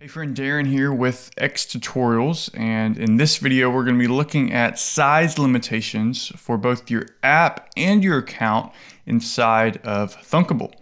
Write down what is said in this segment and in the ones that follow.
Hey friend, Darren here with X Tutorials, and in this video we're going to be looking at size limitations for both your app and your account inside of Thunkable.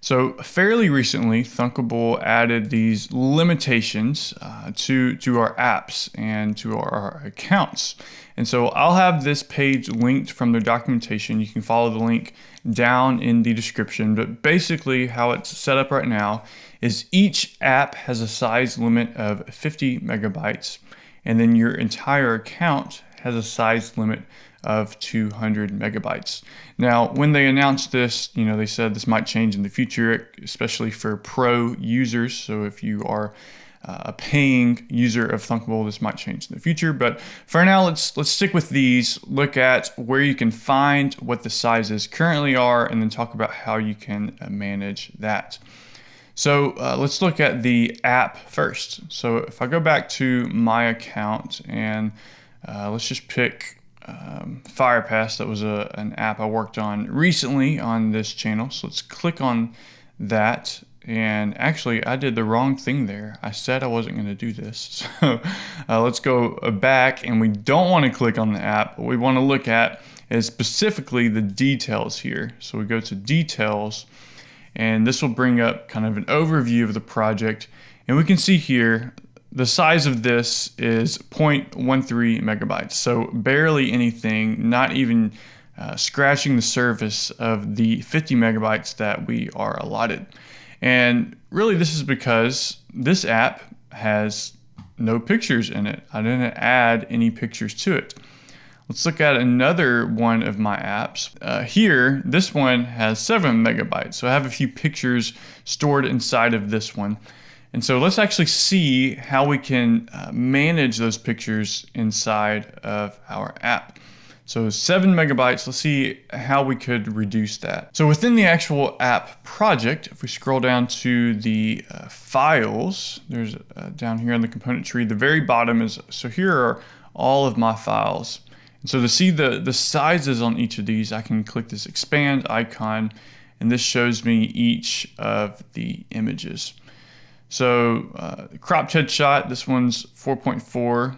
So fairly recently, Thunkable added these limitations to our apps and to our accounts. And so I'll have this page linked from their documentation. You can follow the link down in the description, but basically how it's set up right now is each app has a size limit of 50 megabytes, and then your entire account has a size limit of 200 megabytes. Now, when they announced this, they said this might change in the future, especially for pro users. So if you are a paying user of Thunkable, this might change in the future. But for now, let's stick with these, look at where you can find what the sizes currently are, and then talk about how you can manage that. So let's look at the app first. So if I go back to my account and let's just pick FirePass. That was an app I worked on recently on this channel. So let's click on that. And actually, I did the wrong thing there. I said I wasn't going to do this. So let's go back, and we don't want to click on the app. What we want to look at is specifically the details here. So we go to details, and this will bring up kind of an overview of the project. And we can see here, the size of this is 0.13 megabytes. So barely anything, not even scratching the surface of the 50 megabytes that we are allotted. And really this is because this app has no pictures in it. I didn't add any pictures to it. Let's look at another one of my apps. Here, this one has 7 megabytes. So I have a few pictures stored inside of this one. And so let's actually see how we can manage those pictures inside of our app. So 7 megabytes, let's see how we could reduce that. So within the actual app project, if we scroll down to the files, there's down here on the component tree, the very bottom is, so here are all of my files. And so to see the sizes on each of these, I can click this expand icon, and this shows me each of the images. So cropped headshot, this one's 4.4.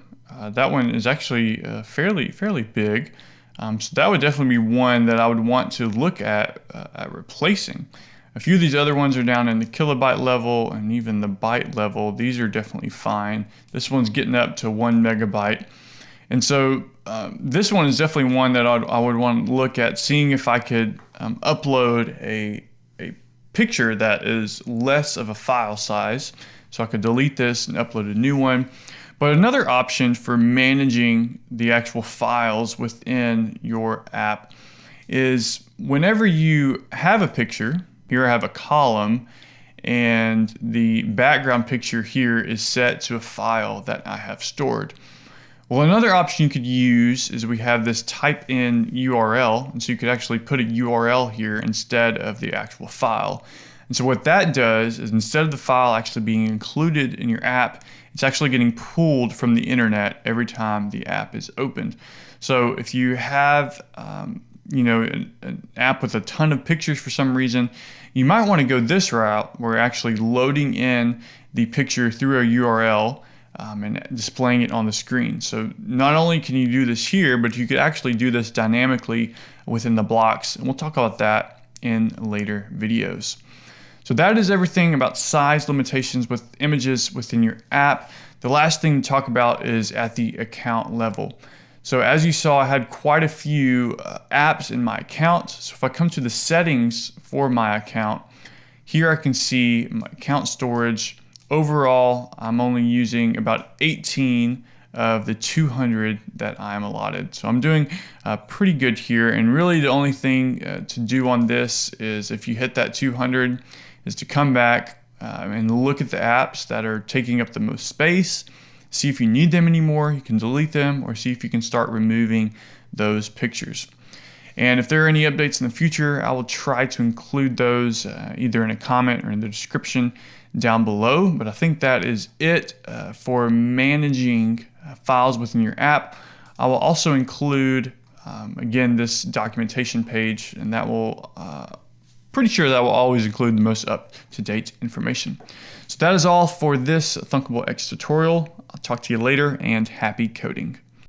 That one is actually fairly big. So that would definitely be one that I would want to look at replacing. A few of these other ones are down in the kilobyte level and even the byte level. These are definitely fine. This one's getting up to 1 megabyte. And so this one is definitely one that I would want to look at, seeing if I could upload a picture that is less of a file size. So I could delete this and upload a new one. But another option for managing the actual files within your app is whenever you have a picture, here I have a column, and the background picture here is set to a file that I have stored. Well, another option you could use is we have this type in URL, and so you could actually put a URL here instead of the actual file. And so what that does is instead of the file actually being included in your app, it's actually getting pulled from the internet every time the app is opened. So if you have an app with a ton of pictures for some reason, you might want to go this route where you're actually loading in the picture through a URL and displaying it on the screen. So not only can you do this here, but you could actually do this dynamically within the blocks. And we'll talk about that in later videos. So that is everything about size limitations with images within your app. The last thing to talk about is at the account level. So as you saw, I had quite a few apps in my account. So if I come to the settings for my account, here I can see my account storage. Overall, I'm only using about 18 of the 200 that I'm allotted. So I'm doing pretty good here. And really the only thing to do on this is if you hit that 200 is to come back and look at the apps that are taking up the most space, see if you need them anymore, you can delete them, or see if you can start removing those pictures. And if there are any updates in the future, I will try to include those either in a comment or in the description down below. But I think that is it for managing files within your app. I will also include, again, this documentation page, and that will pretty sure that will always include the most up-to-date information. So that is all for this Thunkable X tutorial. I'll talk to you later, and happy coding.